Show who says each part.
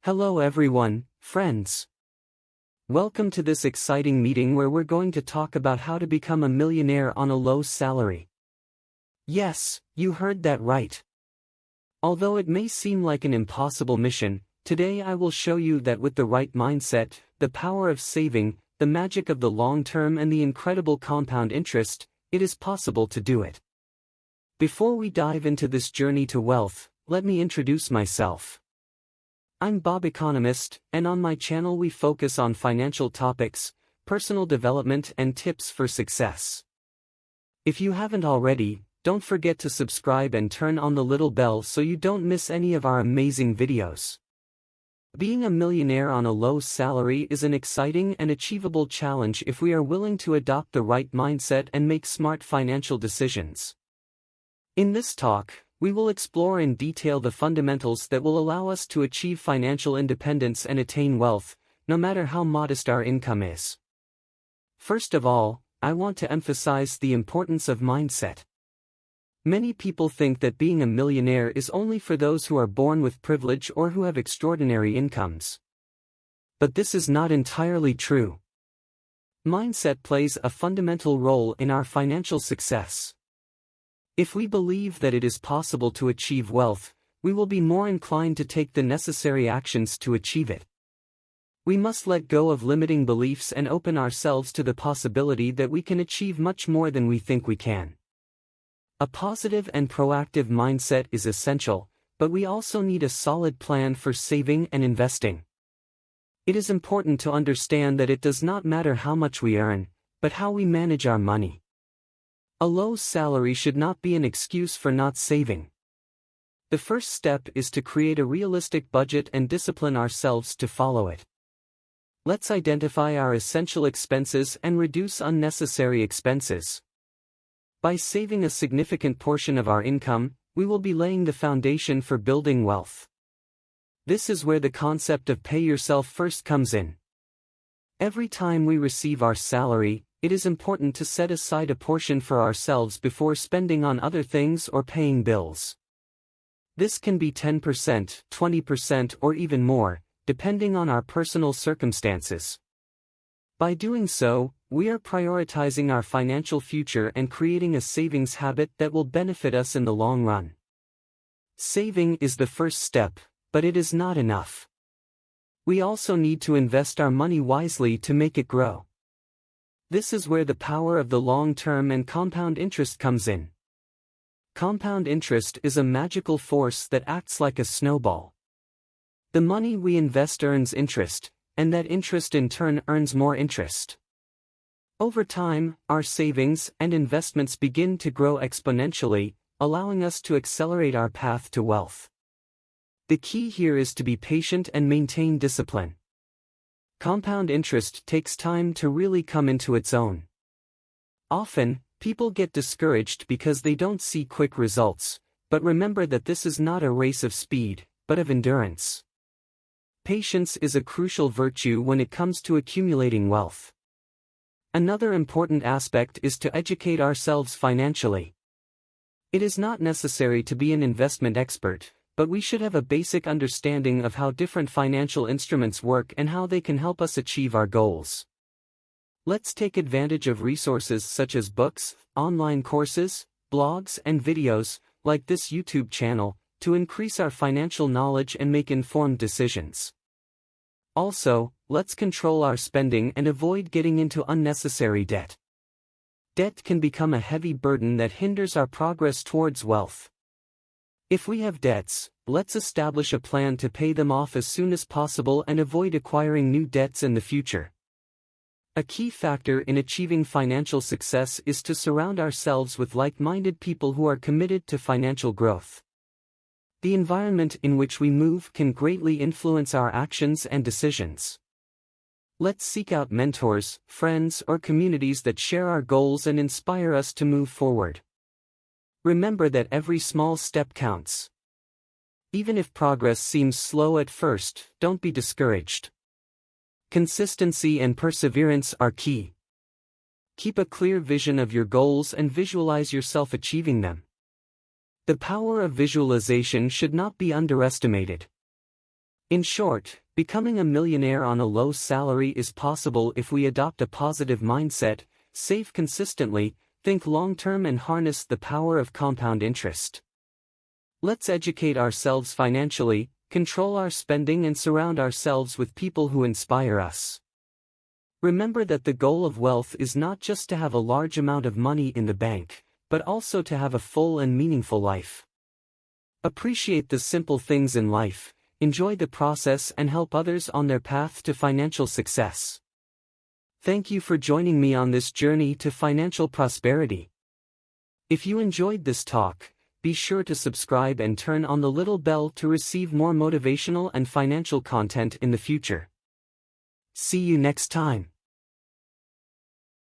Speaker 1: Hello everyone, friends. Welcome to this exciting meeting where we're going to talk about how to become a millionaire on a low salary. Yes, you heard that right. Although it may seem like an impossible mission, today I will show you that with the right mindset, the power of saving, the magic of the long term and the incredible compound interest, it is possible to do it. Before we dive into this journey to wealth, let me introduce myself. I'm bobeconomist, and on my channel we focus on financial topics, personal development and tips for success. If you haven't already, don't forget to subscribe and turn on the little bell so you don't miss any of our amazing videos. Being a millionaire on a low salary is an exciting and achievable challenge if we are willing to adopt the right mindset and make smart financial decisions. In this talk, we will explore in detail the fundamentals that will allow us to achieve financial independence and attain wealth, no matter how modest our income is. First of all, I want to emphasize the importance of mindset. Many people think that being a millionaire is only for those who are born with privilege or who have extraordinary incomes. But this is not entirely true. Mindset plays a fundamental role in our financial success. If we believe that it is possible to achieve wealth, we will be more inclined to take the necessary actions to achieve it. We must let go of limiting beliefs and open ourselves to the possibility that we can achieve much more than we think we can. A positive and proactive mindset is essential, but we also need a solid plan for saving and investing. It is important to understand that it does not matter how much we earn, but how we manage our money. A low salary should not be an excuse for not saving. The first step is to create a realistic budget and discipline ourselves to follow it. Let's identify our essential expenses and reduce unnecessary expenses. By saving a significant portion of our income, we will be laying the foundation for building wealth. This is where the concept of pay yourself first comes in. Every time we receive our salary, it is important to set aside a portion for ourselves before spending on other things or paying bills. This can be 10%, 20%, or even more, depending on our personal circumstances. By doing so, we are prioritizing our financial future and creating a savings habit that will benefit us in the long run. Saving is the first step, but it is not enough. We also need to invest our money wisely to make it grow. This is where the power of the long-term and compound interest comes in. Compound interest is a magical force that acts like a snowball. The money we invest earns interest, and that interest in turn earns more interest. Over time, our savings and investments begin to grow exponentially, allowing us to accelerate our path to wealth. The key here is to be patient and maintain discipline. Compound interest takes time to really come into its own. Often, people get discouraged because they don't see quick results, but remember that this is not a race of speed, but of endurance. Patience is a crucial virtue when it comes to accumulating wealth. Another important aspect is to educate ourselves financially. It is not necessary to be an investment expert, but we should have a basic understanding of how different financial instruments work and how they can help us achieve our goals. Let's take advantage of resources such as books, online courses, blogs, and videos, like this YouTube channel, to increase our financial knowledge and make informed decisions. Also, let's control our spending and avoid getting into unnecessary debt. Debt can become a heavy burden that hinders our progress towards wealth. If we have debts, let's establish a plan to pay them off as soon as possible and avoid acquiring new debts in the future. A key factor in achieving financial success is to surround ourselves with like-minded people who are committed to financial growth. The environment in which we move can greatly influence our actions and decisions. Let's seek out mentors, friends, or communities that share our goals and inspire us to move forward. Remember that every small step counts. Even if progress seems slow at first, don't be discouraged. Consistency and perseverance are key. Keep a clear vision of your goals and visualize yourself achieving them. The power of visualization should not be underestimated. In short, becoming a millionaire on a low salary is possible if we adopt a positive mindset, save consistently, think long-term and harness the power of compound interest. Let's educate ourselves financially, control our spending and surround ourselves with people who inspire us. Remember that the goal of wealth is not just to have a large amount of money in the bank, but also to have a full and meaningful life. Appreciate the simple things in life, enjoy the process and help others on their path to financial success. Thank you for joining me on this journey to financial prosperity. If you enjoyed this talk, be sure to subscribe and turn on the little bell to receive more motivational and financial content in the future. See you next time.